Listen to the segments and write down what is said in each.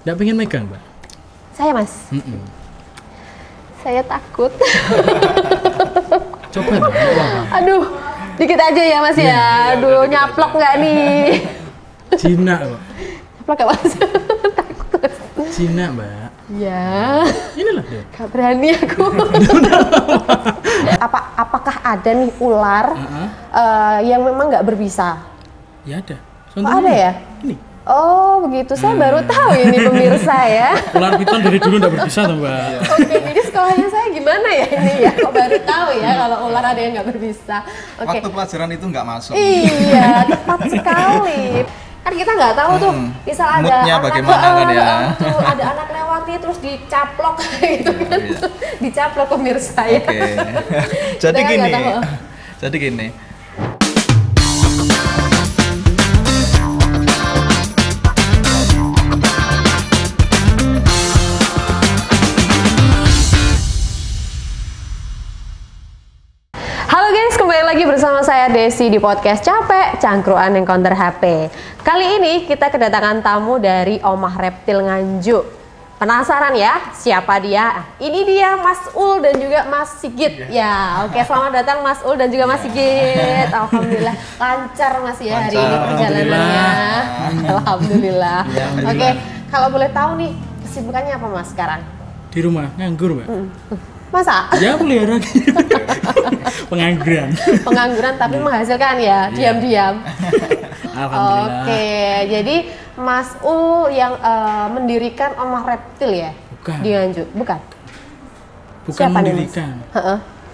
Nggak pengen megang, Mbak? Saya, Mas. Saya takut. Coba Mbak. Aduh, dikit aja ya Mas ya. Aduh, nyaplok nggak nih? Cina, Mbak. Nyaplok nggak Mas? Takut. Cina, Mbak. Ya. Inilah deh. Gak berani aku. Apakah ada nih ular yang memang nggak berbisa? Ya ada. Ada ya? Ini. Oh begitu, saya baru tahu ini pemirsa ya. Ular piton dari dulu nggak berbisa tuh Mbak. Oke, jadi sekolahnya saya gimana ya ini ya? Kok baru tahu ya kalau ular ada yang nggak berbisa. Oke. Waktu pelajaran itu nggak masuk. Iya, tepat sekali. Kan kita nggak tahu tuh, misal ada moodnya anak bagaimana kan ya? tuh, ada anak lewati terus dicaplok gitu kan, dicaplok pemirsa ya. Oke. Jadi Kita gini. nggak tahu. Jadi gini. Halo guys, kembali lagi bersama saya Desi di podcast Capek Cangkruan Encounter HP. Kali ini kita kedatangan tamu dari Omah Reptil Nganjuk. Penasaran ya siapa dia? Ini dia Mas Ul dan juga Mas Sigit. Ya, oke, selamat datang Mas Ul dan juga Mas Sigit. Alhamdulillah lancar Mas ya hari ini perjalanannya. Alhamdulillah. Oke, kalau boleh tahu nih kesibukannya apa Mas sekarang? Di rumah nganggur, Mbak. Masa? Ya pelihara gitu. Pengangguran. Pengangguran tapi menghasilkan ya, diam-diam. Alhamdulillah. Oke, jadi Mas Ul yang mendirikan Omah Reptil ya? Bukan. Di Nganjuk, bukan? Bukan Siapa nih, Mas? mendirikan.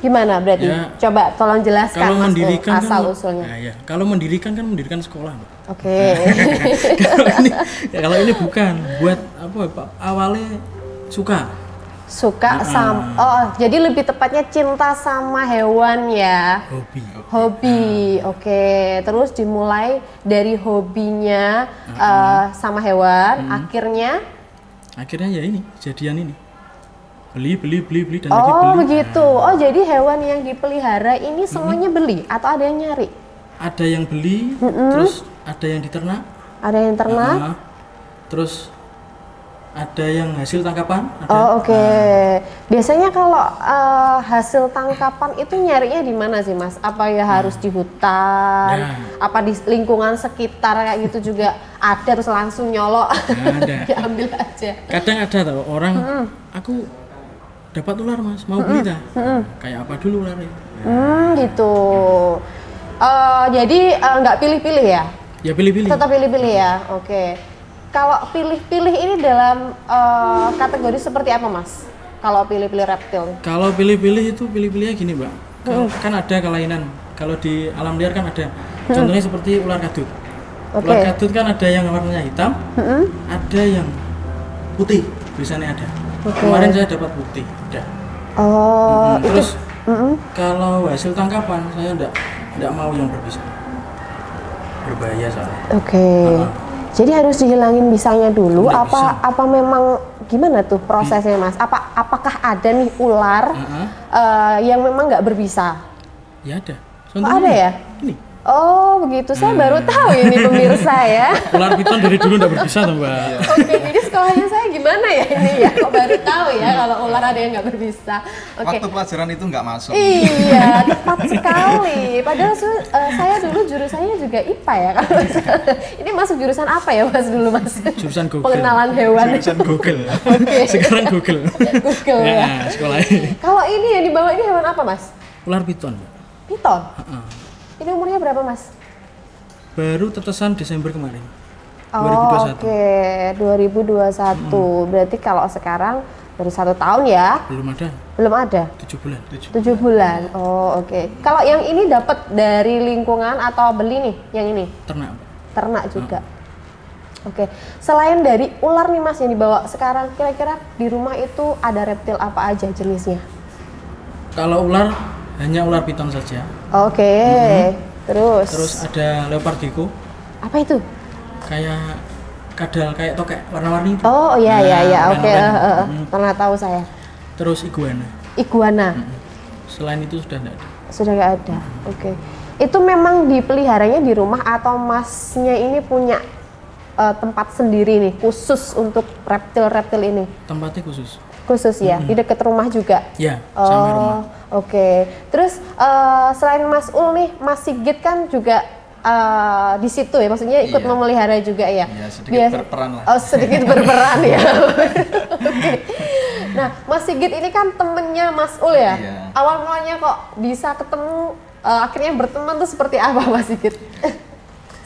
Gimana berarti? Ya, Coba tolong jelaskan Kalau Mas Ul, mendirikan asal kan, usulnya. Nah, ya. Kalau mendirikan kan mendirikan sekolah, Mbak. Oke. Kalau ini bukan buat apa Pak? Awalnya suka. Suka sama, oh jadi lebih tepatnya cinta sama hewan ya? Hobi, oke. Terus dimulai dari hobinya sama hewan, akhirnya ya ini jadian ini. Beli dan lagi beli. Oh begitu. Oh jadi hewan yang dipelihara ini semuanya beli atau ada yang nyari? Ada yang beli, terus ada yang diternak. Ada yang ternak? Terus ada yang hasil tangkapan. Ada. Oh oke. Biasanya kalau hasil tangkapan itu nyarinya di mana sih Mas? Apa ya harus di hutan? Apa di lingkungan sekitar kayak gitu juga ada terus langsung nyolok? Ada. Diambil aja. Kadang ada tau orang, aku dapat ular Mas, mau beli tak? Kayak apa dulu ularnya? Gitu. Jadi nggak pilih-pilih ya? Ya pilih-pilih. Tetap pilih-pilih ya. Oke. Kalau pilih-pilih ini dalam kategori seperti apa Mas? Kalau pilih-pilih reptil? Kalau pilih-pilih itu pilih-pilihnya gini Mbak. Kan ada kelainan. Kalau di alam liar kan ada. Contohnya seperti ular kadut. Ular kadut kan ada yang warnanya hitam, ada yang putih. Biasanya ada. Kemarin saya dapat putih. Udah. Oh. Terus kalau hasil tangkapan saya enggak mau yang berbisa. Berbahaya soalnya. Oke. Jadi harus dihilangin bisanya dulu. Apa memang gimana tuh prosesnya Mas? Apakah ada nih ular yang memang nggak berbisa? Ya ada. Ada ya? Ini. Oh begitu, saya baru tahu ini pemirsa ya. Ular piton dari dulu nggak berbisa tuh Mbak. Oke, jadi sekolahnya saya gimana ya ini ya? Kok baru tahu ya kalau ular ada yang nggak berbisa. Oke. Waktu pelajaran itu nggak masuk. Iya, tepat sekali. Padahal saya dulu jurusannya juga IPA ya. Ini masuk jurusan apa ya Mas dulu Mas? Jurusan Google. Pengenalan hewan. Jurusan Google. Oke. Sekarang Google. Google ya. Sekolahnya. Kalau ini yang dibawa ini hewan apa Mas? Ular piton. Piton. Ini umurnya berapa Mas? Baru tetesan Desember kemarin. Oh, 2021. Oke, 2021. Berarti kalau sekarang baru 1 tahun ya? Belum ada. Belum ada? 7 bulan. 7 bulan. Oh oke. Kalau yang ini dapat dari lingkungan atau beli nih? Yang ini? Ternak. Ternak juga. Oke. Selain dari ular nih Mas yang dibawa sekarang, kira-kira di rumah itu ada reptil apa aja jenisnya? Kalau ular hanya ular piton saja. Oke. Terus ada leopard gecko. Apa itu? Kayak kadal, kayak tokek warna-warni itu. Oh iya iya oke. Oranye-oranye. Pernah tahu saya. Terus iguana. Iguana. Selain itu sudah tidak ada. Sudah nggak ada. Oke. Itu memang dipeliharanya di rumah atau Masnya ini punya tempat sendiri nih khusus untuk reptil-reptil ini? Tempatnya khusus. Khusus ya, di dekat rumah juga? Ya, sampai rumah. Oke. Terus selain Mas Ul nih, Mas Sigit kan juga di situ ya, maksudnya ikut memelihara juga ya? Iya, sedikit berperan lah. Oh, sedikit berperan ya. Oke. Nah, Mas Sigit ini kan temennya Mas Ul ya? Iya. Awal mulanya kok bisa ketemu, akhirnya berteman tuh seperti apa Mas Sigit?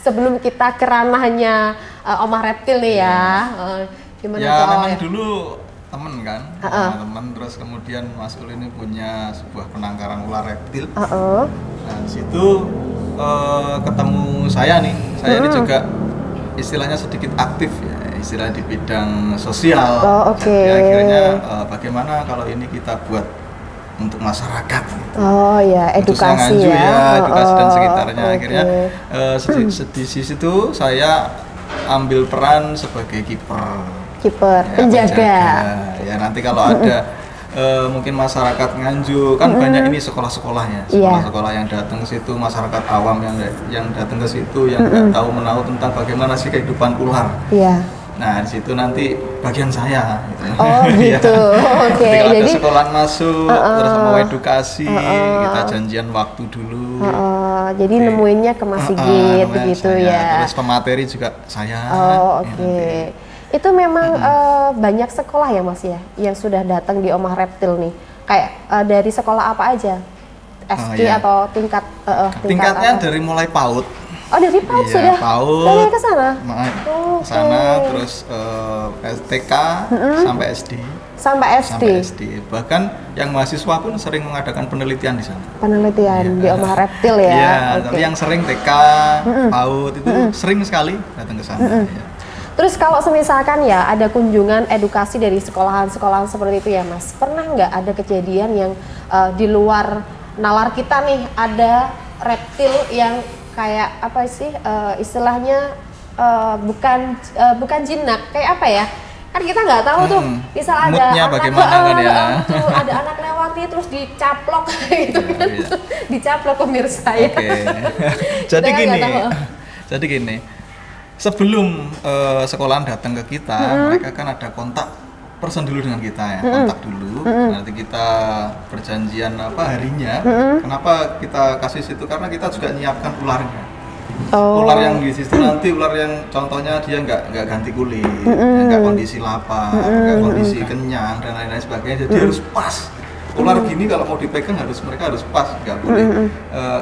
Sebelum kita ke ranahnya Omah Reptil nih ya, gimana Ya tuh memang awalnya? dulu temen kan, temen terus kemudian Mas Ul ini punya sebuah penangkaran ular reptil. Nah di situ ketemu saya nih, saya ini juga istilahnya sedikit aktif ya, istilah di bidang sosial. Jadi akhirnya bagaimana kalau ini kita buat untuk masyarakat gitu. Oh ya, edukasi Nganjuk, ya. edukasi dan sekitarnya. Akhirnya di situ saya ambil peran sebagai kiper, penjaga. Ya nanti kalau ada mungkin masyarakat Nganjuk kan banyak ini sekolah-sekolahnya, sekolah-sekolah yang datang ke situ, masyarakat awam yang datang ke situ yang nggak tahu menahu tentang bagaimana sih kehidupan ular. Iya. Nah, di situ nanti bagian saya gitu. Oh, gitu. Oke. Jadi Jadi sekolah masuk terus mau edukasi, kita janjian waktu dulu. Jadi nemuinnya ke Mas Sigit begitu ya. Terus pemateri juga saya. Oh, oke. Itu memang banyak sekolah ya Mas ya yang sudah datang di Omah Reptil nih. Kayak dari sekolah apa aja? SD atau tingkat tingkatnya apa? dari mulai PAUD. Oh, dari PAUD sudah? PAUD. Dari ke sana? Sana terus TK sampai SD. Sampai SD. Bahkan yang mahasiswa pun sering mengadakan penelitian di sana. Penelitian di Omah Reptil ya. Iya, tapi yang sering TK, PAUD itu sering sekali datang ke sana. Ya. Terus kalau semisalkan ya ada kunjungan edukasi dari sekolahan-sekolahan seperti itu ya Mas, pernah nggak ada kejadian yang di luar nalar kita nih ada reptil yang kayak apa sih istilahnya bukan jinak, kayak apa ya? Kan kita nggak tahu tuh, misal ada ada anak lewati terus dicaplok gitu kan, dicaplok pemirsa ya. Jadi gini, sebelum sekolahan datang ke kita, mereka kan ada kontak person dulu dengan kita ya, kontak dulu. Nanti kita perjanjian harinya. Kenapa kita kasih situ? Karena kita juga nyiapkan ularnya. Ular yang di situ nanti ular yang contohnya dia nggak ganti kulit, nggak kondisi lapar, nggak kondisi kenyang dan lain-lain sebagainya. Jadi harus pas. Ular gini kalau mau dipegang mereka harus pas, nggak boleh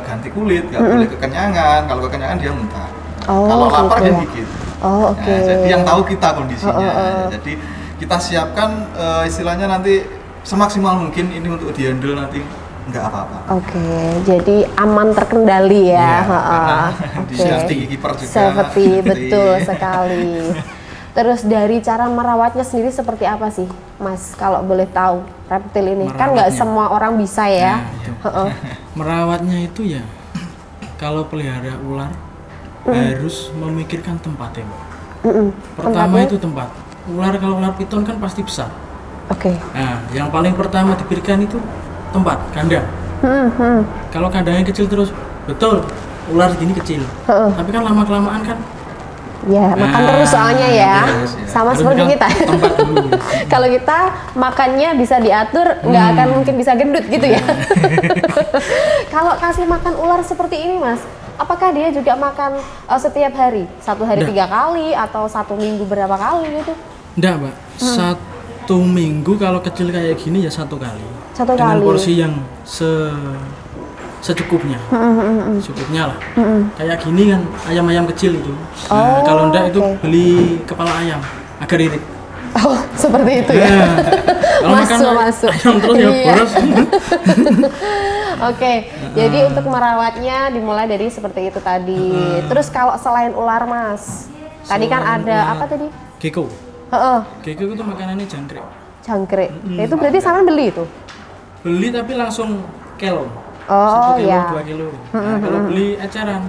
ganti kulit, nggak boleh kekenyangan. Kalau kekenyangan dia muntah. Kalau lapar dia gigit. Nah, jadi yang tahu kita kondisinya. Jadi kita siapkan istilahnya nanti semaksimal mungkin ini untuk dihandle nanti nggak apa-apa. Jadi aman terkendali ya. Safety kiper juga. Seperti betul sekali. Terus dari cara merawatnya sendiri seperti apa sih, Mas? Kalau boleh tahu reptil ini kan nggak semua orang bisa ya. Merawatnya itu ya, kalau pelihara ular harus memikirkan tempatnya. Pertama itu tempat. Kalau ular piton kan pasti besar. Nah, yang paling pertama diberikan itu tempat, kandang. Kalau kandangnya kecil terus, betul ular segini kecil. Tapi kan lama kelamaan kan. Ya, makan terus soalnya ya. Sama seperti kita. Kalau kita makannya bisa diatur, nggak akan mungkin bisa gendut gitu ya. Kalau kasih makan ular seperti ini, Mas, apakah dia juga makan setiap hari? 1 hari 3 kali atau 1 minggu berapa kali gitu? Enggak, Mbak. 1 minggu kalau kecil kayak gini ya 1 kali. Dengan porsi yang secukupnya. Cukupnya lah. Kayak gini kan ayam-ayam kecil itu. Nah, kalau enggak itu beli kepala ayam agar irit. Oh, seperti itu ya. Kalau makan ayam terus ya boros. Jadi untuk merawatnya dimulai dari seperti itu tadi. Terus kalau selain ular, Mas, tadi kan ada apa tadi? Gecko. Gecko itu makanannya jangkrik. Jangkrik. Itu berarti sama beli itu? Beli tapi langsung kilo. 1 kilo, 2 kilo. Nah, kalau beli eceran,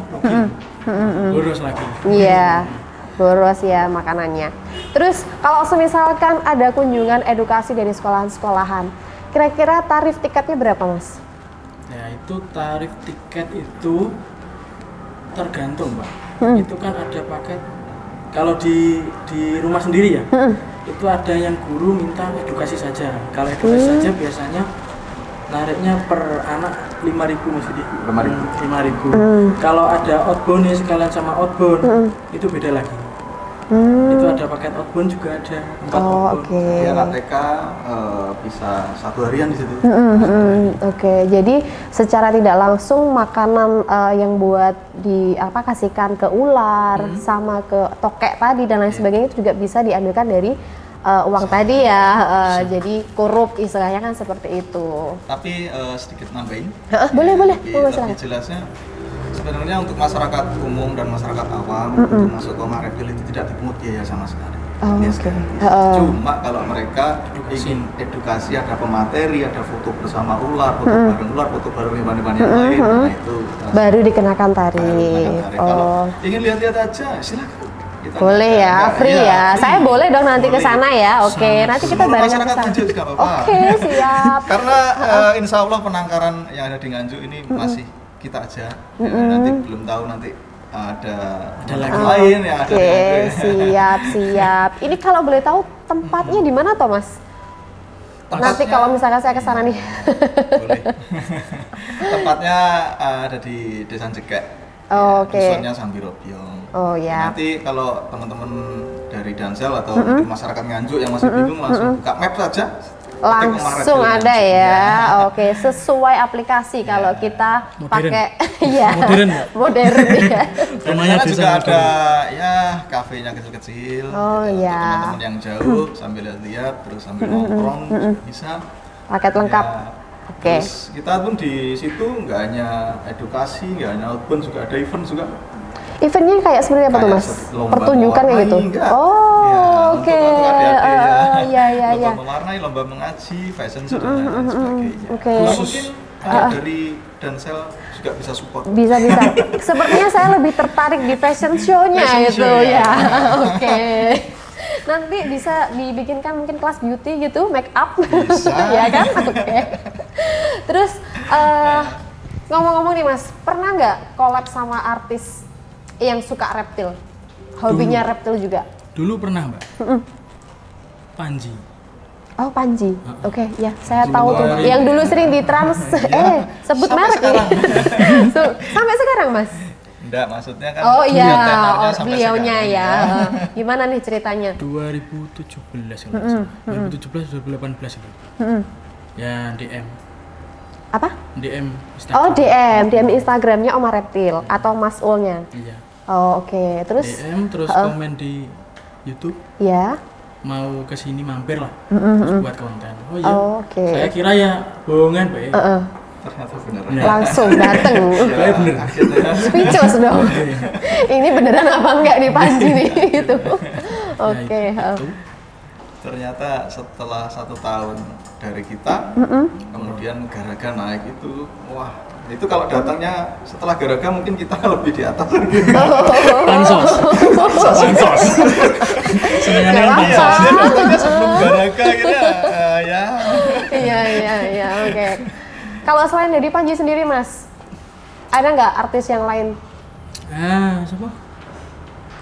boros lagi. Iya, boros ya makanannya. Terus kalau semisalkan ada kunjungan edukasi dari sekolahan-sekolahan, kira-kira tarif tiketnya berapa, Mas? Ya, itu tarif tiket itu tergantung, Mbak. Itu kan ada paket Kalau di rumah sendiri ya, itu ada yang guru minta edukasi saja. Kalau edukasi saja biasanya nariknya per anak 5.000 Mas Didi. 5.000. Kalau ada outbound nih sekalian sama outbound, itu beda lagi. Itu ada paket outbound juga ada 4 outbound. Di anak TK bisa 1 harian di situ. Oke, jadi secara tidak langsung makanan yang buat kasihkan ke ular sama ke tokek tadi dan lain sebagainya itu juga bisa diambilkan dari uang tadi ya. Jadi korup istilahnya kan seperti itu. Tapi sedikit nambahin. Boleh. Lebih jelasnya sebenarnya untuk masyarakat umum dan masyarakat awam untuk masuk ke Omah Reptil itu tidak dipungut biaya sama sekali. Cuma kalau mereka ingin edukasi, ada pemateri, ada foto bersama ular, foto bareng ular, foto bareng hewan-hewan yang lain, nah itu baru dikenakan tarif. Kalau ingin lihat-lihat aja, silakan. Boleh ya, free ya. Saya boleh dong nanti ke sana ya. Oke, nanti kita barengan ke sana. Oke, siap. Karena insya Allah penangkaran yang ada di Nganjuk ini masih kita aja. Nanti belum tahu nanti ada lagi lain yang ada. Oke, siap. Ini kalau boleh tahu tempatnya di mana toh, Mas? Nanti kalau misalkan saya ke sana nih. Boleh. Tempatnya ada di Desa Jekek. Dusunnya Sambirobyong. Nanti kalau teman-teman dari Dansel atau masyarakat Nganjuk yang masih bingung langsung buka map saja. Langsung ada ya. Oke, sesuai aplikasi kalau kita pakai modern ya. Rumahnya juga ada ya kafenya kecil-kecil. Teman-teman yang jauh sambil lihat terus sambil nongkrong bisa. Paket lengkap. Terus kita pun di situ nggak hanya edukasi, nggak hanya outbound, juga ada event juga. Eventnya kayak seperti apa tuh Mas? Pertunjukan kayak gitu? Oke. Lomba mewarnai, lomba mengaji, fashion show dan lain sebagainya. Mungkin dari Dansel juga bisa support. Bisa. Sepertinya saya lebih tertarik di fashion show-nya gitu ya. Oke. Nanti bisa dibikinkan mungkin kelas beauty gitu, make up. Bisa. Ya kan? Oke. Terus ngomong-ngomong nih Mas, pernah nggak collab sama artis yang suka reptil? Hobinya reptil juga? Dulu pernah Mbak. Panji. Oh Panji, oke ya saya tahu tuh. Yang dulu sering di Trans, sebut merek nih. Sampai sekarang Mas? Enggak, maksudnya kan beliaunya ya. Gimana nih ceritanya? 2017 kalau nggak salah. 2017 2018 itu. Ya DM. Apa? DM Instagram. Oh DM Instagramnya Omah Reptil atau Mas Ulnya. Iya. Oh oke. Terus DM terus komen di YouTube. Ya. Mau kesini mampir lah, terus buat konten. Oh iya. Saya kira ya bohongan Pak. Ternyata beneran. Langsung dateng. Kayak bener. Speechless dong. Ini beneran apa enggak nih Panji nih gitu. Oke. Ternyata setelah 1 tahun dari kita, kemudian Garaga naik itu, wah itu kalau datangnya setelah Garaga mungkin kita lebih di atas. Pansos. Senengannya pansos. Datangnya sebelum Garaga gitu ya. Iya, oke. Kalau selain dari Panji sendiri Mas, ada nggak artis yang lain? Siapa?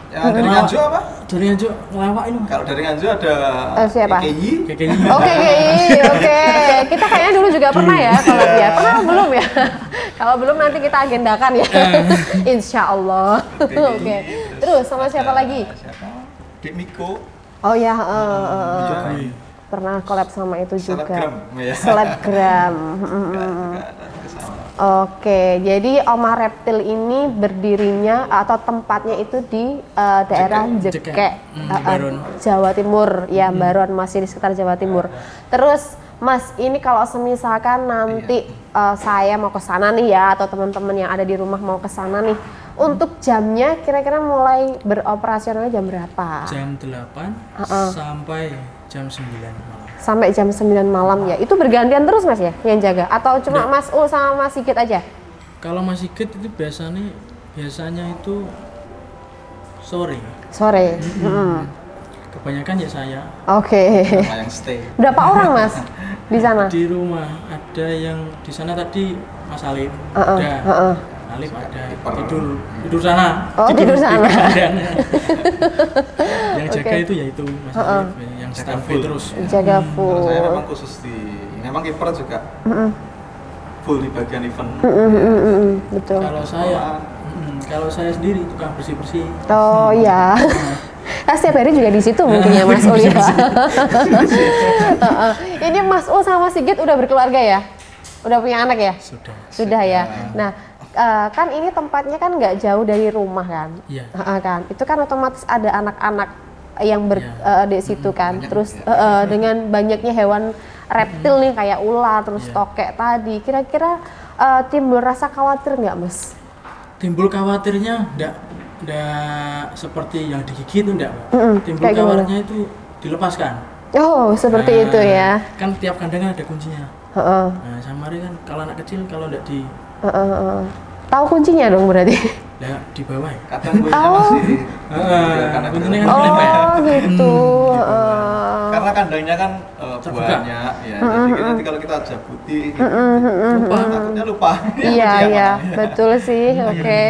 Ya dari Nganjuk apa? Dari Nganjuk ngelawak ini. Kalau dari Nganjuk ada siapa? KKI. Oke. Kita kayaknya dulu juga pernah ya kalau dia. Pernah belum ya? Kalau belum nanti kita agendakan ya. Insya Allah. Oke. Terus sama siapa lagi? Dik Miko. Oh ya. Pernah collab sama itu juga. Selebgram. Oke, jadi Omah Reptil ini berdirinya atau tempatnya itu di daerah Jekek, Jawa Timur. Ya, Baron, masih di sekitar Jawa Timur. Terus Mas, ini kalau semisalkan nanti saya mau ke sana nih ya, atau teman-teman yang ada di rumah mau ke sana nih, untuk jamnya kira-kira mulai beroperasionalnya jam berapa? Jam 8 sampai jam 9 malam. Sampai jam 9 malam ya. Itu bergantian terus Mas ya yang jaga atau cuma Mas Ul sama Mas Sigit aja? Kalau Mas Sigit itu biasanya itu sore. Kebanyakan ya saya. Oke. Yang stay. Berapa orang Mas di sana? Di rumah ada yang di sana tadi Mas Alim. Ada salib ada, kiper. tidur sana. Oh, tidur sana. Kandangnya. Yang jaga itu ya itu Mas Alif, yang Jaga standby full. terus. Jaga Kalau full. saya memang khusus memang kiper juga full di bagian event. Betul. Kalau saya sendiri tukang bersih-bersih. Oh iya. Setiap hari juga di situ mungkin ya Mas Ul ya. Ini Mas Ul sama Sigit udah berkeluarga ya? Udah punya anak ya? Sudah ya. Nah, kan ini tempatnya kan nggak jauh dari rumah kan? Iya. Kan, itu kan otomatis ada anak-anak yang di situ kan. Terus dengan banyaknya hewan reptil nih kayak ular, terus tokek tadi. Kira-kira timbul rasa khawatir nggak Mas? Timbul khawatirnya enggak seperti yang digigit itu enggak. Timbul kayak gimana? khawatirnya itu dilepaskan. Oh, seperti itu ya. Kan tiap kandang kan ada kuncinya. Nah, samari kan kalau anak kecil kalau enggak di Tahu kuncinya dong berarti. Lah di bawah ya. Kadang kuncinya masih kuncinya kan dilempar. Oh, gitu. karena kandangnya kan banyak ya. Jadi nanti kalau kita jabuti takutnya lupa. Iya, betul sih. Oke.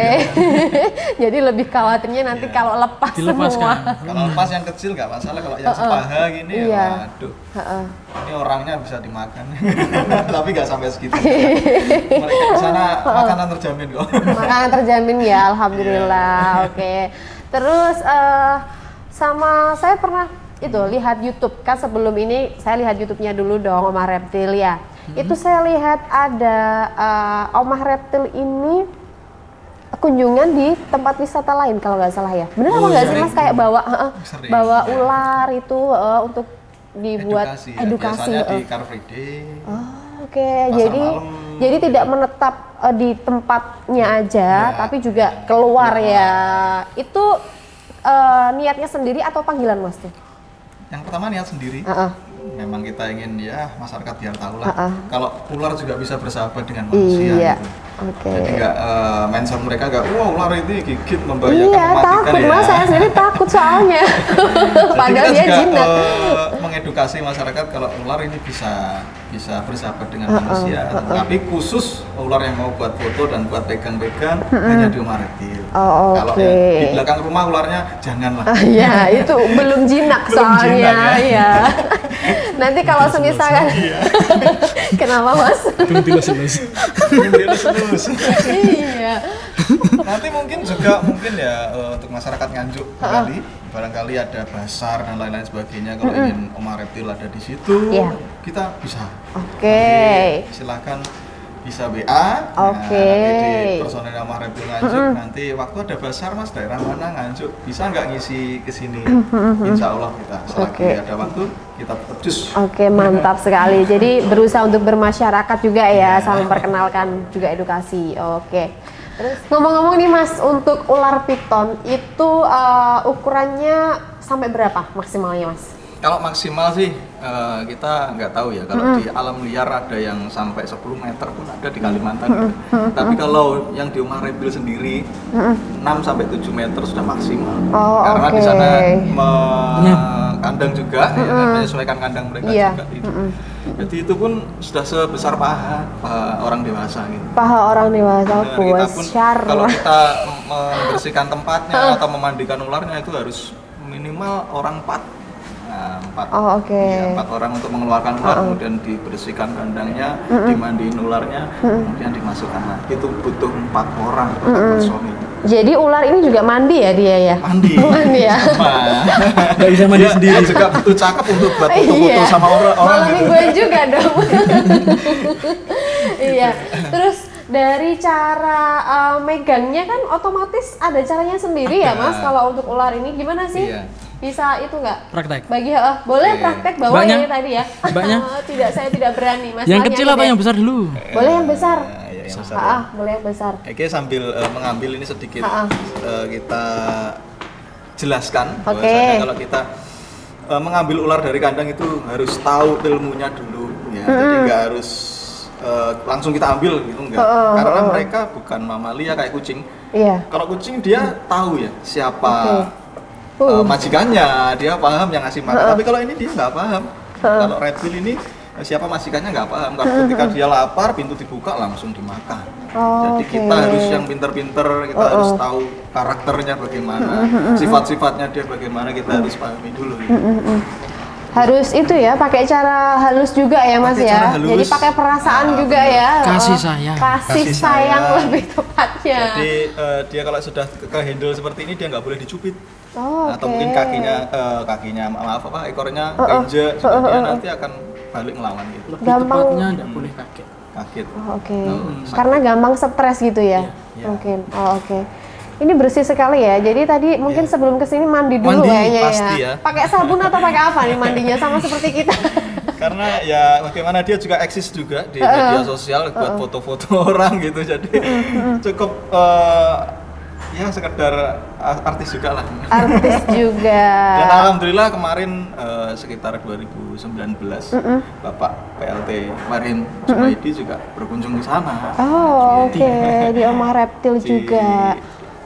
Jadi lebih khawatirnya nanti kalau lepas dilepaskan. semua. Kalau lepas yang kecil nggak masalah, kalau yang sepaha gini ya waduh. Ini orangnya bisa dimakan. Tapi nggak sampai segitu. Mereka di sana makanan terjamin kok. Makanan terjamin ya, alhamdulillah. Oke. Terus sama saya pernah itu lihat YouTube kan, sebelum ini saya lihat YouTube-nya dulu dong, Omah Reptil ya. Itu saya lihat ada Omah Reptil ini kunjungan di tempat wisata lain kalau nggak salah ya. Bener apa nggak sih Mas, kayak bawa ular itu untuk dibuat edukasi. Biasanya di Car Free Day. Oke. Jadi tidak menetap di tempatnya aja, tapi juga keluar ya. Itu niatnya sendiri atau panggilan Mas tuh? Yang pertama niat sendiri. Memang kita ingin ya masyarakat biar tahu lah kalau ular juga bisa bersahabat dengan manusia. Iya. Gitu. Oke. Jadi nggak mindset mereka nggak, wah ular ini gigit membahayakan, Iya, mematikan takut ya. Mas, saya sendiri takut soalnya. Padahal Jadi dia kita juga jinak. mengedukasi masyarakat kalau ular ini bisa bersahabat dengan manusia. Tapi khusus ular yang mau buat foto dan buat pegang-pegang hanya di Omah Reptil. Kalau yang di belakang rumah ularnya janganlah. Iya, itu belum jinak soalnya. Iya. Nanti kalau semisalkan kenapa Mas? Belum dilus-lus. Iya. Nanti mungkin ya untuk masyarakat Nganjuk barangkali ada basar dan lain-lain sebagainya. Kalau ingin Omah Reptil ada di situ, kita bisa. Oke. Silakan bisa WA. Oke. Nanti di personel Omah Reptil Nganjuk nanti waktu ada basar Mas, daerah mana Nganjuk, bisa nggak ngisi ke sini? Insya Allah kita selagi ada waktu kita tetap jus. Oke, mantap sekali. Jadi berusaha untuk bermasyarakat juga ya, saling memperkenalkan juga edukasi. Oke. Terus ngomong-ngomong nih Mas, untuk ular piton itu ukurannya sampai berapa maksimalnya Mas? Kalau maksimal sih kita nggak tahu ya. Kalau di alam liar ada yang sampai 10 meter pun ada di Kalimantan. Tapi kalau yang di Omah Reptil sendiri 6 sampai 7 meter sudah maksimal. Karena di sana kandang juga, menyesuaikan kandang mereka juga itu. Jadi itu pun sudah sebesar paha orang dewasa gitu. Paha orang dewasa, besar. Kalau kita membersihkan tempatnya atau memandikan ularnya itu harus minimal orang 4. Nah, 4 orang untuk mengeluarkan ular, kemudian dibersihkan kandangnya, dimandiin ularnya, kemudian dimasukkan lagi. Itu butuh 4 orang personil. Jadi ular ini juga mandi ya dia ya? Mandi ya? Nggak bisa mandi sendiri. Juga butuh cakep untuk buat foto-foto sama orang malam gitu. Gue juga dong. Iya. Terus dari cara megangnya kan otomatis ada caranya sendiri ya Mas, kalau untuk ular ini gimana sih? Bisa itu nggak? Praktek. Boleh praktek bawa ini tadi ya? Mbaknya? Saya tidak berani. Mas, yang kecil atau yang besar dulu? Boleh yang besar. Boleh yang besar. Oke, sambil mengambil ini sedikit kita jelaskan bahwasanya kalau kita mengambil ular dari kandang itu harus tahu ilmunya dulu ya. Jadi nggak harus langsung kita ambil gitu, enggak. Karena mereka bukan mamalia kayak kucing. Kalau kucing dia tahu ya siapa majikannya, dia paham yang ngasih makan. Tapi kalau ini dia nggak paham. Kalau reptil ini siapa majikannya nggak paham. Kalau ketika dia lapar, pintu dibuka langsung dimakan. Jadi kita harus yang pinter-pinter, kita harus tahu karakternya bagaimana, sifat-sifatnya dia bagaimana, kita harus pahami dulu. Harus itu ya, pakai cara halus juga ya Mas ya. Jadi pakai perasaan juga ya. Kasih sayang. Kasih sayang lebih tepatnya. Jadi dia kalau sudah ke handle seperti ini dia nggak boleh dicubit. Atau Oke. mungkin kakinya maaf apa ekornya keinjek, dia nanti akan balik ngelawan gitu. Lebih Gampang. tepatnya nggak boleh kaget. Kaget. Oke. Karena gampang stres gitu ya. Iya. Mungkin. Oke. Ini bersih sekali ya. Jadi tadi mungkin sebelum kesini mandi dulu Mandi, kayaknya pasti ya. Pakai sabun atau pakai apa nih mandinya, sama seperti kita? Karena ya bagaimana dia juga eksis juga di media sosial buat foto-foto orang gitu, jadi cukup ya sekedar artis juga lah. Artis juga. Dan alhamdulillah kemarin sekitar 2019 Bapak PLT kemarin Jumaidi juga berkunjung di sana. Oh, oke. Di Omah Reptil Di- juga.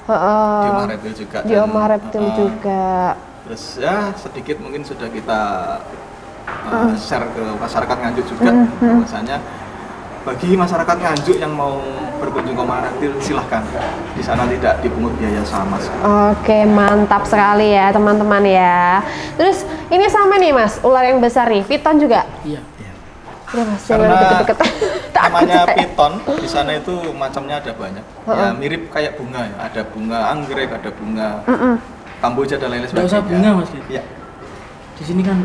Di Omah Reptil juga. Di dan, Omah Reptil juga. Terus ya sedikit mungkin sudah kita share ke masyarakat Nganjuk juga, bahwasanya bagi masyarakat Nganjuk yang mau berkunjung ke Omah Reptil silahkan, di sana tidak dipungut biaya sama sekali. Oke, mantap sekali ya teman-teman ya. Terus ini sama nih Mas, ular yang besar nih, piton juga. Iya. Ya Mas, jangan Karena deket-deket. Takut namanya saya. piton di sana itu macamnya ada banyak, ya mirip kayak bunga ya, ada bunga anggrek, ada bunga kamboja dan lain Nggak sebagainya. usah bunga Mas. Ya. Di sini kan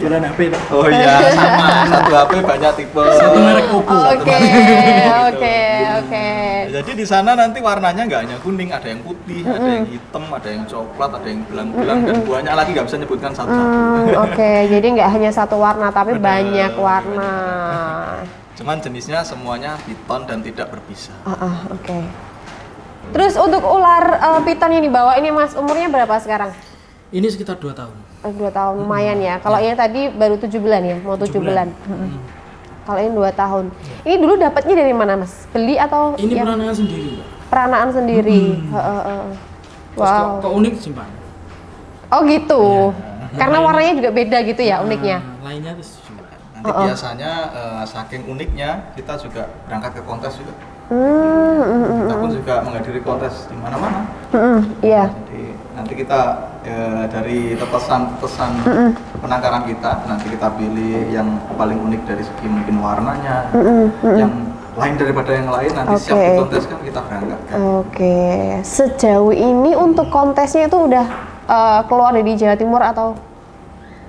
jualan HP Pak. Oh iya, sama satu HP banyak tipe. Satu merek Oppo. Satu Oke, merek. oke, oke. Jadi di sana nanti warnanya nggak hanya kuning, ada yang putih, ada yang hitam, ada yang coklat, ada yang belang-belang, dan banyak lagi nggak bisa nyebutkan satu-satu. Oke, jadi nggak hanya satu warna tapi Benar. banyak warna. Cuman jenisnya semuanya piton dan tidak berbisa. Oke. Terus untuk ular piton yang dibawa ini Mas, umurnya berapa sekarang? Ini sekitar 2 tahun. 2 tahun, lumayan ya. Kalau yang tadi baru 7 bulan ya, mau 7 bulan. Kalau ini 2 tahun. Ini dulu dapatnya dari mana Mas? Beli atau Ini ya, peranangan sendiri Pak. peranaan sendiri? Terus Wow. kok unik simpan. Oh gitu. Karena warnanya juga beda gitu ya uniknya. Lainnya terus jual. Nanti biasanya saking uniknya kita juga berangkat ke kontes juga. Kita pun juga menghadiri kontes di mana-mana. Iya. Jadi nanti kita dari tetesan penangkaran kita, nanti kita pilih yang paling unik dari segi mungkin warnanya, yang lain daripada yang lain, nanti siap Oke. dikonteskan kita berangkatkan. Oke. Sejauh ini untuk kontesnya itu udah keluar dari Jawa Timur atau?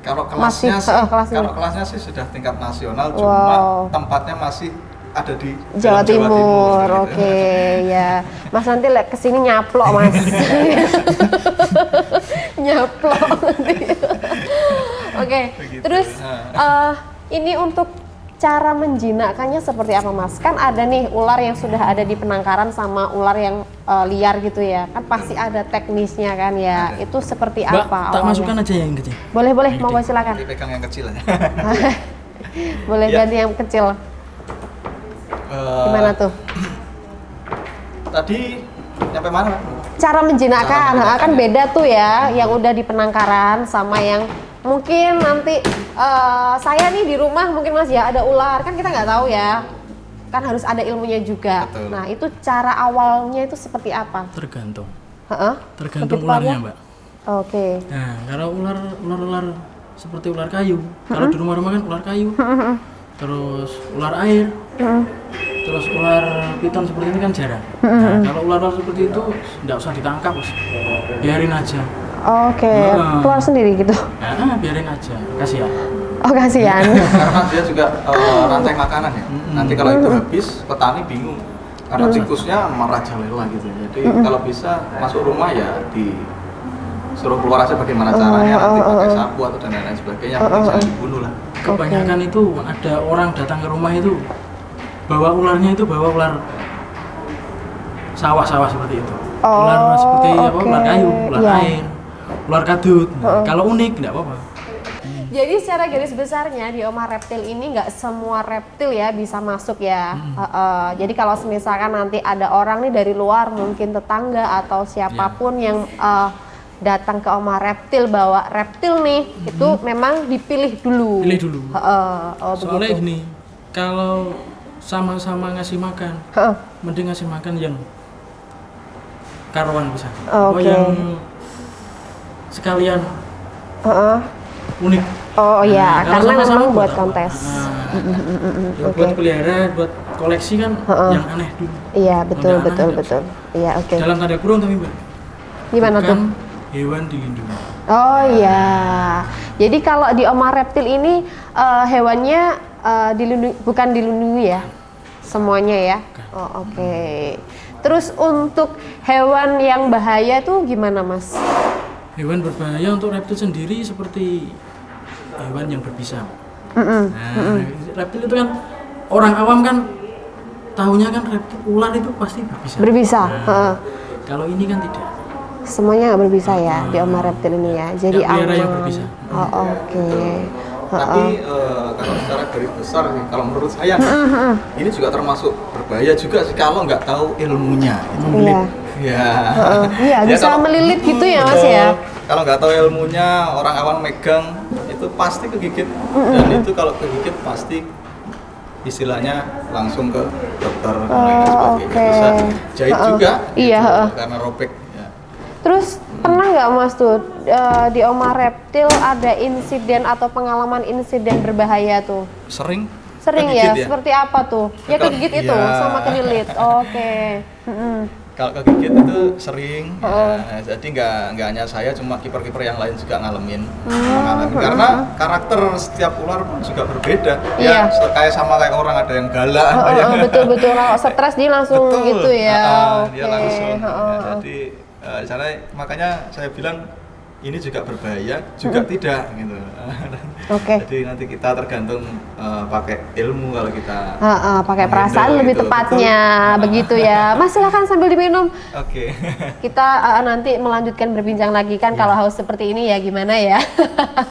Kalau Masih, kelasnya sih, kelasnya. kalau kelasnya sih sudah tingkat nasional, Wow. cuma tempatnya masih ada di Jawa dalam Timur, gitu. oke ya. Mas nanti kesini nyaplok Mas. Nyaplok nanti. Oke, Begitu. terus ini untuk cara menjinakkannya seperti apa Mas? Kan ada nih ular yang sudah ada di penangkaran sama ular yang liar gitu ya. Kan pasti ada teknisnya kan ya. Ada. Itu seperti Mbak, apa tak awalnya? masukkan aja yang kecil. Boleh, monggo silakan. Dipegang yang kecil aja. Boleh Ya. ganti yang kecil. Gimana tuh? Tadi nyampe mana? Pak? Cara menjinakkan, Cara menjinakkan, kan ya. beda tuh ya, yang udah di penangkaran sama yang mungkin nanti saya nih di rumah mungkin Mas ya ada ular, kan kita nggak tahu ya, kan harus ada ilmunya juga. Betul. Nah itu cara awalnya itu seperti apa? Tergantung. Heeh. Tergantung Lebih ularnya tepatnya? Mbak. Oke. Nah, kalau ular seperti ular kayu, kalau di rumah-rumah kan ular kayu, terus ular air, terus ular piton seperti ini kan jarang. Nah, kalau ular seperti itu nggak usah ditangkap, Bos. Biarin aja. Oke, keluar sendiri gitu. Nah, biarin aja, kasihan. Oh kasihan. Karena dia juga rantai makanan ya. Nanti kalau itu habis, petani bingung. Karena tikusnya merajalela gitu. Jadi kalau bisa masuk rumah ya disuruh keluar aja bagaimana caranya, nanti pakai sapu atau dan lain-lain sebagainya, mungkin jangan dibunuh lah. Kebanyakan itu ada orang datang ke rumah itu bawa ularnya itu bawa ular sawah-sawah seperti itu. Ular seperti apa? Ular kayu, ular Iya. air, ular kadut. Nah, kalau unik nggak apa-apa. Jadi secara garis besarnya di Omah Reptil ini nggak semua reptil ya bisa masuk ya. Jadi kalau misalkan nanti ada orang nih dari luar, mungkin tetangga atau siapapun yang datang ke Omah Reptil bawa reptil nih, itu memang dipilih dulu. Pilih dulu. Oh, Soalnya begitu. gini, kalau sama-sama ngasih makan, mending ngasih makan yang karuan bisa. Oke. Yang sekalian unik. Oh iya, Kalau karena sama-sama memang buat apa? kontes. Ya, buat pelihara, buat koleksi kan yang aneh dulu. Iya, betul, Udah betul, aneh, betul. Iya, oke. Dalam tanda kurung tapi Mbak. Gimana Bukan tuh? hewan dilindungi. Oh iya. Jadi kalau di Omah Reptil ini hewannya bukan dilindungi ya? Semuanya ya? Oh, oke. Terus untuk hewan yang bahaya tuh gimana, Mas? Hewan berbahaya untuk reptil sendiri seperti hewan yang berbisa. Reptil itu kan orang awam kan tahunya kan reptil ular itu pasti berbisa. Berbisa. Kalau ini kan tidak. Semuanya nggak berbisa ya di Omah Reptil ini ya. Jadi Nggak pelihara yang aman. berbisa. Oh, oke. Tapi kalau secara garis besar nih, kalau menurut saya ini juga termasuk berbahaya juga sih kalau nggak tahu ilmunya. Iya. Ya. Iya, Ya, bisa kalau- melilit gitu ya, Mas betul. ya. Kalau nggak tahu ilmunya, orang awam megang itu pasti kegigit. Dan itu kalau kegigit pasti istilahnya langsung ke dokter dan lain sebagainya. oke. Bisa jahit juga. Iya, gitu, karena robek. Ya. Terus pernah nggak Mas tuh di Omah Reptil ada insiden atau pengalaman insiden berbahaya tuh? Sering. Sering kegigit ya? Seperti apa tuh? Ya kegigit itu Iya. sama kelilit. Oke. Kalau kegigit itu sering, ya, jadi nggak hanya saya, cuma kiper-kiper yang lain juga mengalami. Karena karakter setiap ular pun juga berbeda. Iya. Ya, kayak orang ada yang galak, ada yang Betul. Kalau stres dia langsung betul. gitu ya. Dia langsung. Ya, jadi sana makanya saya bilang ini juga berbahaya, juga tidak gitu. Oke. Jadi nanti kita tergantung pakai ilmu kalau kita. Pakai menghandle perasaan lebih itu, tepatnya, betul. begitu ya. Mas silakan sambil diminum. Oke. Kita nanti melanjutkan berbincang lagi kan kalau haus seperti ini ya gimana ya?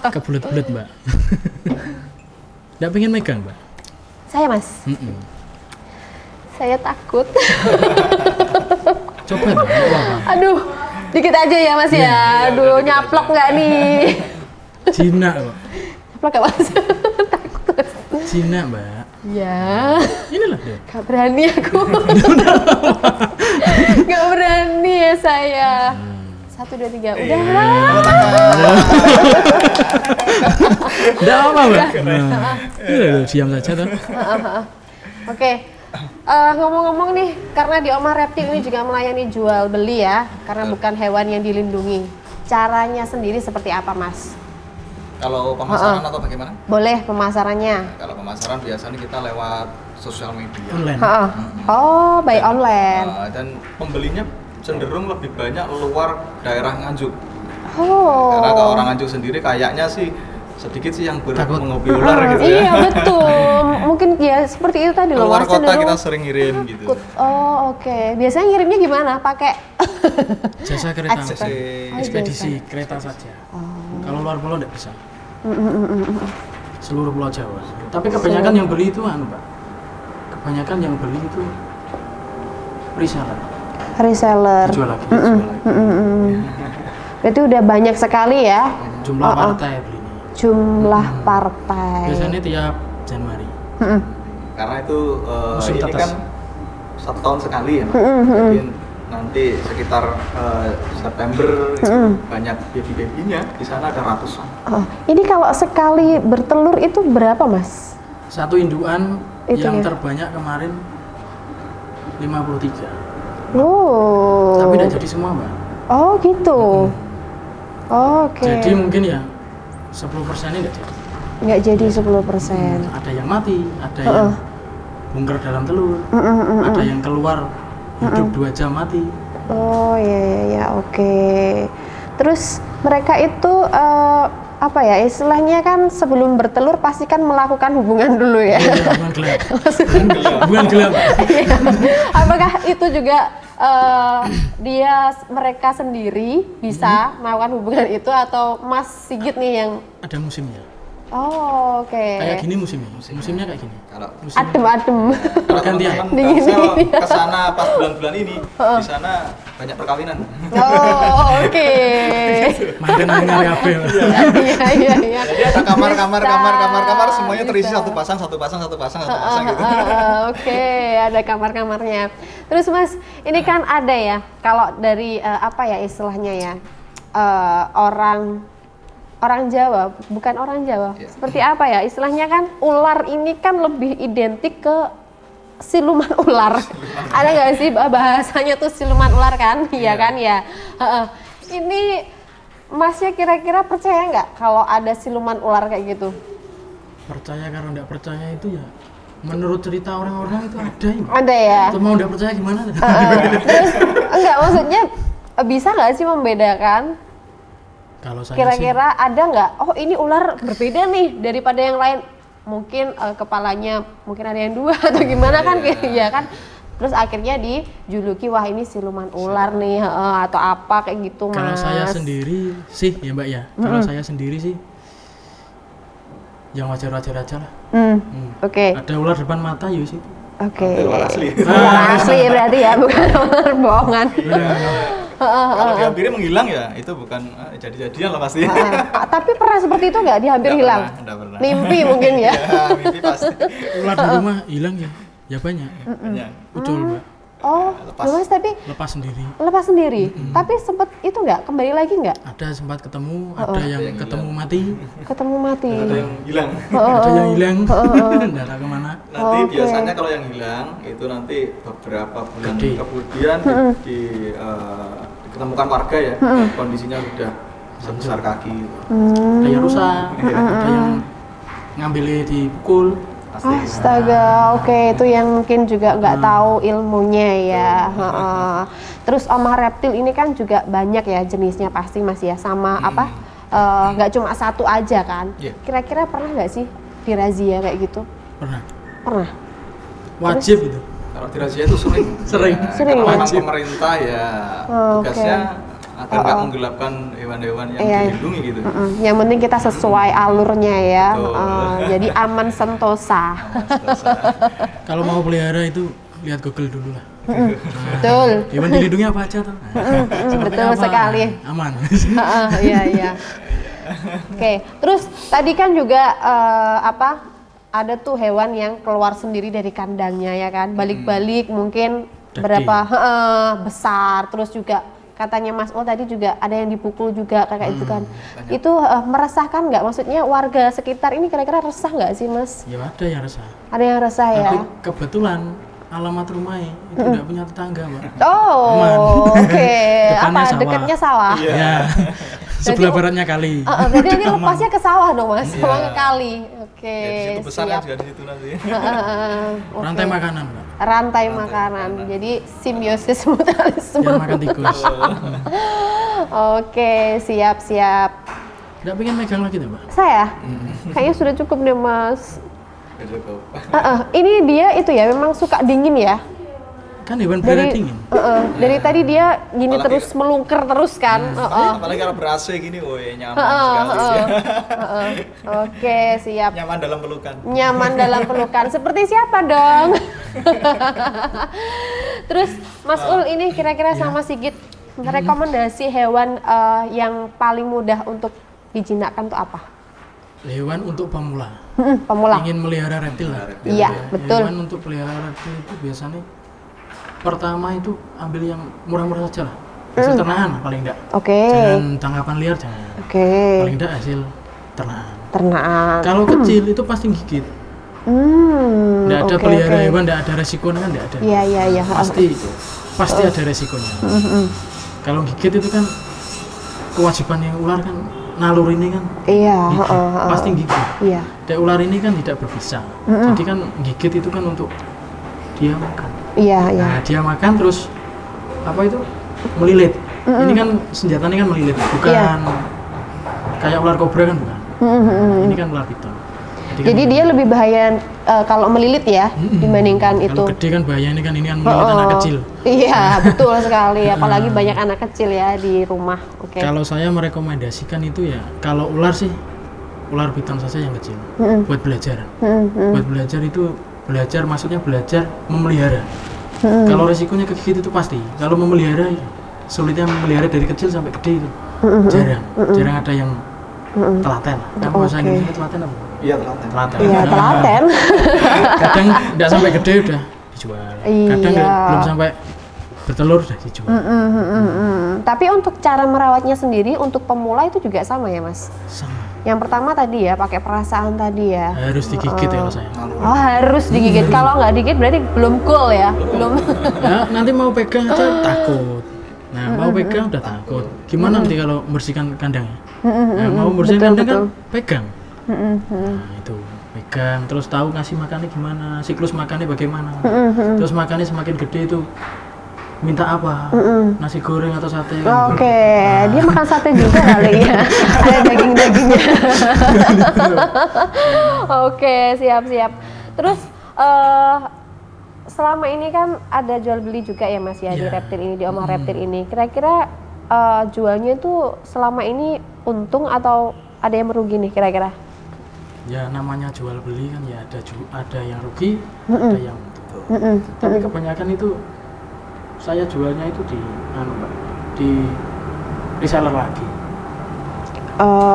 Kebulet-bulet Mbak. Nggak pengen megang Mbak? Saya Mas, saya takut. Coba Mbak, nggak apa-apa. Aduh, dikit aja ya Mas ya. Aduh, nyaplok nggak nih? Cina kok. Nyaplok nggak Mas? Takut. Cina Mbak. Ya, Inilah dia. gak berani aku. Gak berani ya saya. 1, 2, 3, udah. Nggak apa Mbak. Nah, diam saja tuh. Oke, ngomong-ngomong nih, karena di Omah Reptil ini juga melayani jual beli ya, karena bukan hewan yang dilindungi. Caranya sendiri seperti apa Mas? Kalau pemasaran atau bagaimana? Boleh pemasarannya? Kalau pemasaran biasanya kita lewat sosial media. Online. Oh, by online. Dan pembelinya cenderung lebih banyak luar daerah Nganjuk. Oh. Karena kalau orang Nganjuk sendiri kayaknya sih sedikit sih yang Takut. menghobi ular gitu ya. Iya betul. Mungkin ya seperti itu tadi loh. Keluar Mas, kota cenderung kita sering ngirim gitu. takut. Oh oke. Biasanya ngirimnya gimana? Pakai Jasa kereta Ekspres. api. Ekspedisi kereta saja. Kalau luar pulau nggak bisa. Seluruh Pulau Jawa. Tapi kebanyakan yang beli itu Mbak. Kebanyakan yang beli itu reseller. reseller. Dijual lagi. Dijual lagi. Berarti udah banyak sekali ya Jumlah partai beli ini. jumlah partai. Biasanya tiap Januari. Karena itu Musim ini tetes. kan 1 tahun sekali ya. Jadi nanti sekitar September itu banyak baby-babynya, di sana ada ratusan. Oh, ini kalau sekali bertelur itu berapa Mas? Satu induan Itu yang ya. terbanyak kemarin 53. Oh. Tapi tidak jadi semua Mbak. Oh gitu. Oke. Jadi mungkin ya 10% ini tidak jadi. Nggak jadi 10%. Ada yang mati, ada yang bungker dalam telur, ada yang keluar hidup 2 jam mati. Oh ya oke. Terus mereka itu apa ya istilahnya kan sebelum bertelur pasti kan melakukan hubungan dulu ya. Iya, hubungan gelap. Hubungan gelap. Iya. Apakah itu juga mereka sendiri bisa melakukan hubungan itu atau Mas Sigit nih yang Ada musimnya. oh oke. Kayak gini musimnya. Musimnya kayak gini. Kalau Adem. kalau Gantian. teman-teman saya ke sana pas bulan-bulan ini, di sana banyak perkawinan. Oh, oke. Mantan anyar kabeh. Iya. Jadi ada kamar semuanya terisi Bisa. satu pasang gitu. Oke, ada kamar-kamarnya. Terus Mas, ini kan ada ya, kalau dari apa ya istilahnya ya, orang Jawa, bukan orang Jawa. Iya. Seperti apa ya? Istilahnya kan ular ini kan lebih identik ke siluman ular. Ada nggak sih bahasanya tuh siluman ular kan? Iya kan ya. Ini Masnya kira-kira percaya nggak kalau ada siluman ular kayak gitu? Percaya karena nggak percaya itu ya. Menurut cerita orang-orang itu ada ya. Ada ya. Atau mau nggak percaya gimana? Terus enggak, maksudnya bisa nggak sih membedakan? Kalau saya Kira-kira ada nggak? Oh ini ular berbeda nih daripada yang lain. Mungkin kepalanya mungkin ada yang 2 atau gimana kan? Ya kan. Terus akhirnya dijuluki wah ini siluman ular nih atau apa kayak gitu Mas. Kalau saya sendiri sih ya Mbak ya. Kalau saya sendiri sih yang wajar-wajar aja lah. Oke. Ada ular depan mata ya sih. Oke. Ular asli. Ular asli berarti ya, bukan ular bohongan. Kalau dihampiri menghilang ya itu bukan jadi-jadian lah pasti. Tapi pernah seperti itu nggak? Dihampiri hilang? Nggak pernah. Mimpi mungkin ya? Ya, mimpi pasti. Ular di rumah hilang ya. Ya banyak. Banyak. Ucul Mbak. Oh, Lepas. Mas tapi Lepas sendiri. lepas sendiri. Tapi sempet itu nggak? Kembali lagi nggak? Ada sempat ketemu, ada yang ketemu mati, Ketemu mati. Ada yang hilang. ada yang hilang. Nggak tahu kemana. Nanti Oke. biasanya kalau yang hilang itu nanti beberapa bulan Gede. kemudian diketemukan warga ya, kondisinya sudah sebesar kaki. Ada yang rusak, ada yang ngambilnya dipukul. Astaga, oke itu yang mungkin juga nggak tahu ilmunya ya. Terus omah reptil ini kan juga banyak ya jenisnya pasti Mas ya, sama apa? Nggak cuma satu aja kan? Iya. Kira-kira pernah nggak sih dirazia kayak gitu? Pernah. Pernah. Wajib itu. Kalau dirazia itu sering. Sering. Ya, Sering karena ya? memang pemerintah ya tugasnya agar nggak menggelapkan hewan-hewan yang Iya. dilindungi gitu. Yang penting kita sesuai alurnya ya. Betul. Jadi aman sentosa. Kalau mau pelihara itu lihat Google dulu lah. Betul. Hewan dilindungi apa aja tuh? Seperti Betul apa? sekali. Aman. Iya. Oke, terus tadi kan juga apa? Ada tuh hewan yang keluar sendiri dari kandangnya ya kan, balik-balik mungkin Daging. berapa besar, terus juga katanya Mas Ul tadi juga ada yang dipukul juga kayak itu kan. banyak. Itu meresahkan nggak? Maksudnya warga sekitar ini kira-kira resah nggak sih Mas? Ya ada yang resah. Ada yang resah ya? Tapi kebetulan alamat rumahnya itu nggak punya tetangga, Mbak. Oh, Aman. oke. Depannya Apa? sawah. Dekatnya sawah? Ya. Sebelah baratnya kali. Berarti nanti lepasnya ke sawah dong Mas, Iya. sama ke kali. Oke, Ya, di situ besar siap. kan juga di situ nanti. Oke. Rantai makanan, Mbak. Rantai makanan. Jadi simbiosis mutualisme. Yang makan tikus. Oke, siap. Nggak pengen megang lagi tuh, Mbak. Saya kayaknya sudah cukup deh Mas. Ya, cukup. Ini dia itu ya memang suka dingin ya. Kan hewan belerang dingin. Dari tadi dia gini Apalagi- terus melungker terus kan. Apalagi kalau ber-AC gini, woi nyaman sekali. Oke, siap. Nyaman dalam pelukan. Nyaman dalam pelukan. Seperti siapa dong? Terus Mas Ul ini kira-kira sama Sigit rekomendasi hewan yang paling mudah untuk dijinakkan tuh apa? Hewan untuk pemula. Pemula. Ingin melihara reptil lah. Iya, betul. Hewan untuk pelihara reptil itu biasanya pertama itu ambil yang murah-murah saja lah. Hasil ternakan paling enggak. Oke. Jangan tangkapan liar jangan. Oke. Paling enggak hasil ternakan. Ternakan. Kalau kecil itu pasti gigit. Enggak ada oke, pelihara oke. hewan, enggak ada resikonya kan enggak ada. Iya. Pasti ada resikonya. Kalau gigit itu kan kewajiban yang ular kan nalur ini kan Iya. gigit. Pasti gigit. Iya. Dan ular ini kan tidak berbisa. Jadi kan gigit itu kan untuk dia makan. Iya. Nah, dia makan terus apa itu melilit. Ini kan senjatanya kan melilit, bukan Iya. kayak ular kobra kan bukan. Ini kan ular piton. Jadi dia lebih bahaya kalau melilit ya dibandingkan itu. Kalau gede kan bahaya ini kan melilit anak kecil. Iya, betul sekali. Apalagi banyak anak kecil ya di rumah. Oke. Kalau saya merekomendasikan itu ya kalau ular sih ular piton saja yang kecil buat belajar. Buat belajar itu maksudnya belajar memelihara. Kalau resikonya kegigit itu pasti. Kalau memelihara ya sulitnya melihara dari kecil sampai gede itu. Jarang ada yang telaten. Kamu bahasa Indonesia telaten apa? Iya, telaten. Iya, telaten. Kadang nggak sampai gede udah dijual. Kadang belum sampai bertelur udah dijual. Tapi untuk cara merawatnya sendiri untuk pemula itu juga sama ya, Mas? Sama. Yang pertama tadi ya, pakai perasaan tadi ya. Harus digigit ya kalau saya. Oh, harus digigit. Kalau nggak digigit berarti belum cool ya? Belum. Nah, nanti mau pegang aja takut. Nah, mau pegang udah takut. Gimana nanti kalau membersihkan kandangnya? Nah, mau membersihkan kandang kan pegang. Nah, itu pegang, terus tahu ngasih makannya gimana, siklus makannya bagaimana. Terus makannya semakin gede itu minta apa? Nasi goreng atau sate? Oke, dia makan sate juga kali ya. Ada daging-dagingnya. Oke, siap-siap. Terus selama ini kan ada jual beli juga ya Mas ya di reptil ini, di Omah Reptil ini. Kira-kira jualnya itu selama ini untung atau ada yang merugi nih kira-kira? Ya namanya jual beli kan ya ada yang rugi, ada yang untung. Tapi kebanyakan itu saya jualnya itu di reseller lagi,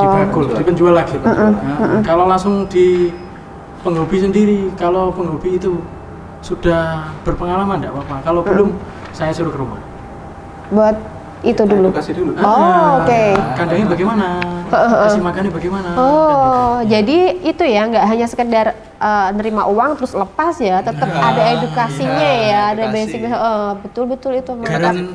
di bakul, di penjual lagi. Kalau langsung di penghobi sendiri, kalau penghobi itu sudah berpengalaman tidak apa-apa. Kalau belum, saya suruh ke rumah. Buat itu dulu. Kasih dulu. Oke. Kandangnya bagaimana? Kasih makannya bagaimana? Oh, jadi itu ya, nggak hanya sekedar nerima uang terus lepas ya, tetap ada edukasinya ya, ada basic. Betul-betul itu.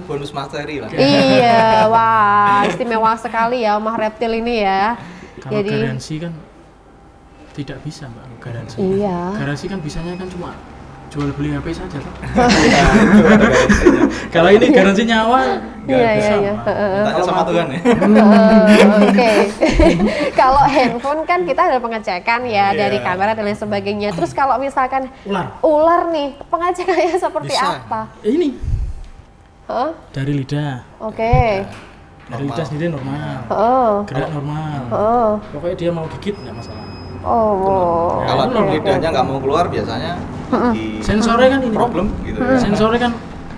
Bonus materi lah. Iya, wah istimewa sekali ya Omah Reptil ini ya. Kalau Jadi garansi kan tidak bisa Mbak, garansi. Iya. Garansi kan bisanya kan cuma jual beli HP saja kan. Kalau ini garansi nyawa nggak bisa. Iya. Tanya sama Tuhan ya. Oke. Kalau handphone kan kita ada pengecekan ya dari kamera dan lain sebagainya. Terus kalau misalkan ular nih, pengecekannya seperti apa? Ini Hah? dari lidah. Oke. Dari lidah sendiri normal. Gerak normal. Pokoknya dia mau gigit nggak masalah. Oh. Kalau lidahnya nggak mau keluar biasanya sensornya kan ini problem gitu. Sensornya kan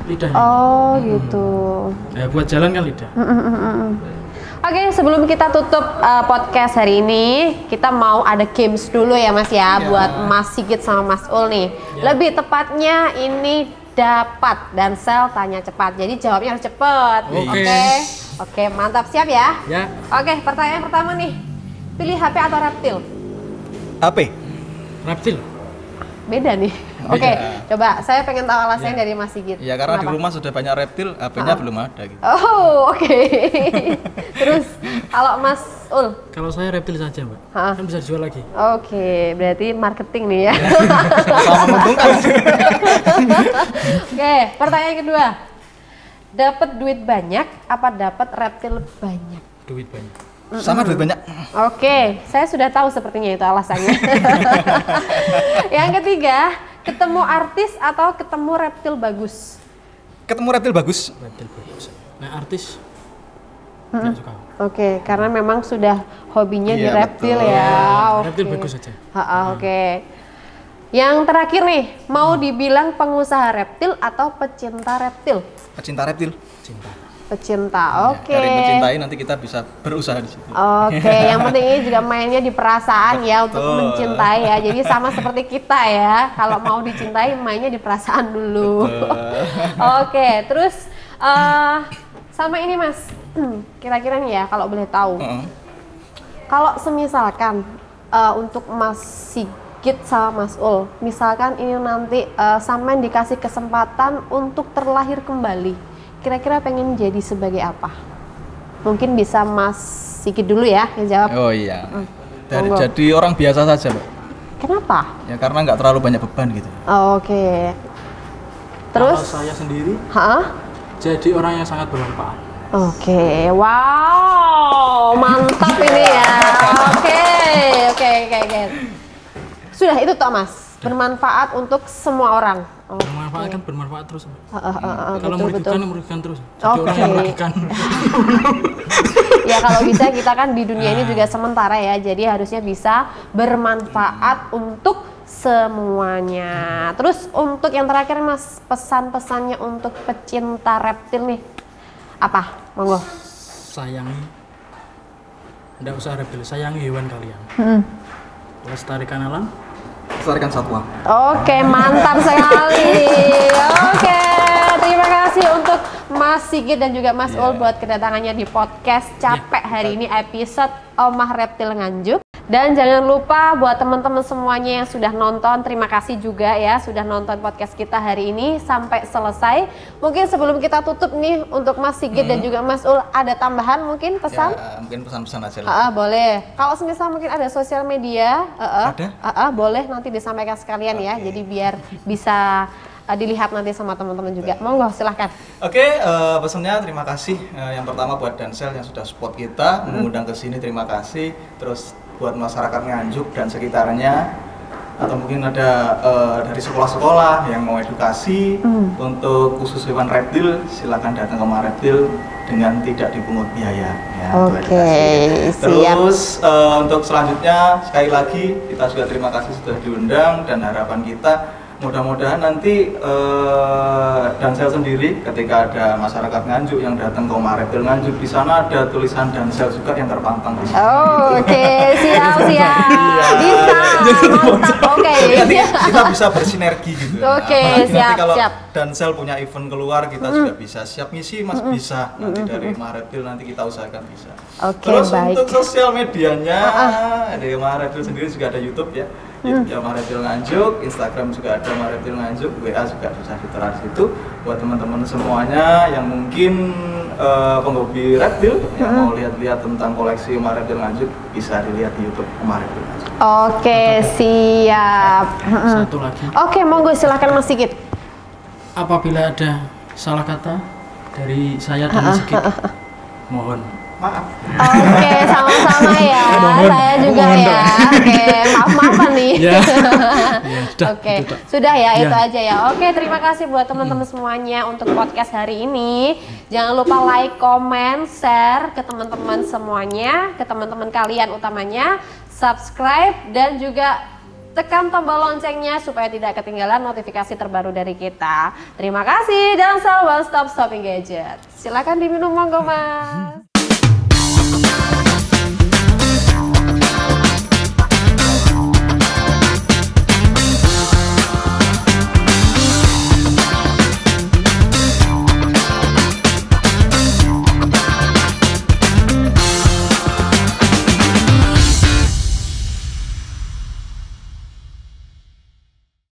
lidahnya. Oh gitu. Ya buat jalan kan lidah. Oke, sebelum kita tutup podcast hari ini, kita mau ada games dulu ya Mas ya, buat Mas Sigit sama Mas Ul nih. Lebih tepatnya ini dapat dan sel tanya cepat. Jadi jawabnya harus cepat. Oke, mantap, siap ya? Ya. Oke, pertanyaan pertama nih. Pilih HP atau reptil? HP. Reptil. Beda nih. Oke, coba saya pengen tahu alasannya dari Mas Sigit. Ya karena Kenapa? di rumah sudah banyak reptil, HP-nya belum ada gitu. Oh, oke. Terus kalau Mas Ul? Kalau saya reptil saja Mbak, kan bisa dijual lagi. Oke, berarti marketing nih ya. Sama menguntungkan. Oke, pertanyaan kedua. Dapat duit banyak apa dapat reptil banyak? Duit banyak. Sama duit banyak. Oke, saya sudah tahu sepertinya itu alasannya. Yang ketiga, ketemu artis atau ketemu reptil bagus? Ketemu reptil bagus. Reptil bagus. Nah artis nggak suka. Oke, karena memang sudah hobinya di Iya, reptil betul. ya. Reptil Oke. bagus saja. Oke. Yang terakhir nih, mau dibilang pengusaha reptil atau pecinta reptil? Pecinta reptil. Cinta. Pecinta, oke. Dari mencintai nanti kita bisa berusaha di situ. Oke, yang penting ini juga mainnya di perasaan ya untuk mencintai ya. Jadi sama seperti kita ya. Kalau mau dicintai mainnya di perasaan dulu. Oke, terus sama ini Mas. Kira-kira nih ya kalau boleh tahu. Kalau semisalkan untuk Mas Sigit sama Mas Ul, misalkan ini nanti sampean dikasih kesempatan untuk terlahir kembali. Kira-kira pengen jadi sebagai apa? Mungkin bisa Mas Sigit dulu ya yang jawab. Oh iya. Jadi orang biasa saja, Mbak. Kenapa? Ya karena nggak terlalu banyak beban gitu. Oke. Terus? Kalau saya sendiri, jadi orang yang sangat bermanfaat. Oke, wow, mantap ini ya. Oke. Sudah itu toh Mas, bermanfaat untuk semua orang. Bermanfaat kan bermanfaat terus. Kalau Betul. merugikan terus. Jadi orang yang merugikan. Ya kalau bisa kita kan di dunia ini juga sementara ya, jadi harusnya bisa bermanfaat untuk semuanya. Terus untuk yang terakhir Mas, pesan-pesannya untuk pecinta reptil nih, Apa? Monggo. Sayangi, nggak usah rebel, sayangi hewan kalian. Lestarikan alam, Lestarikan satwa. Oke, mantap sekali. Oke, terima kasih untuk Mas Sigit dan juga Mas Ul buat kedatangannya di podcast Capek hari ini episode Omah Reptil Nganjuk. Dan jangan lupa buat teman-teman semuanya yang sudah nonton, terima kasih juga ya sudah nonton podcast kita hari ini sampai selesai. Mungkin sebelum kita tutup nih untuk Mas Sigit dan juga Mas Ul ada tambahan mungkin pesan? Ya, mungkin pesan-pesan aja lah. Boleh. Kalau semisal mungkin ada sosial media, Ada? Boleh nanti disampaikan sekalian ya. Jadi biar bisa dilihat nanti sama teman-teman juga. Monggo silahkan. Oke, pesannya terima kasih. Yang pertama buat Dansel yang sudah support kita, mengundang ke sini, terima kasih. Terus buat masyarakat Nganjuk dan sekitarnya, atau mungkin ada dari sekolah-sekolah yang mau edukasi untuk khusus hewan reptil, silakan datang ke Omah Reptil dengan tidak dipungut biaya. Ya, Oke, siap. Terus untuk selanjutnya sekali lagi kita juga terima kasih sudah diundang dan harapan kita mudah-mudahan nanti Dansel sendiri ketika ada masyarakat Nganjuk yang datang ke Omah Reptil Nganjuk, di sana ada tulisan Dansel juga yang terpampang di sini. Oke, siap. Bisa. Mantap. Oke. Nanti kita bisa bersinergi gitu. Oke, Nanti siap, kalau siap. Dansel punya event keluar, kita juga bisa siap ngisi, Mas bisa. Nanti dari Omah Reptil nanti kita usahakan bisa. Oke, Terus baik. untuk sosial medianya, dari Omah Reptil sendiri juga ada YouTube ya. YouTube Omah Reptil Nganjuk, Instagram juga ada Omah Reptil Nganjuk, WA juga bisa diteras itu buat teman-teman semuanya yang mungkin penghobi reptil yang mau lihat-lihat tentang koleksi Omah Reptil Nganjuk bisa dilihat di YouTube Omah Reptil Nganjuk. Oke, siap. Satu lagi, Oke, monggo silakan Mas Sigit. apabila ada salah kata dari saya dan Mas Sigit, mohon Maaf. Oke, sama-sama ya. Saya juga ya. Oke, maaf-maafan nih. Ya. Ya, sudah, Oke, itu, Pak. sudah ya, Ya. itu aja ya. Oke, terima kasih buat teman-teman semuanya untuk podcast hari ini. Jangan lupa like, comment, share ke teman-teman semuanya, ke teman-teman kalian utamanya, subscribe dan juga tekan tombol loncengnya supaya tidak ketinggalan notifikasi terbaru dari kita. Terima kasih dan One Stop Shopping Gadget. Silakan diminum monggo, Mas.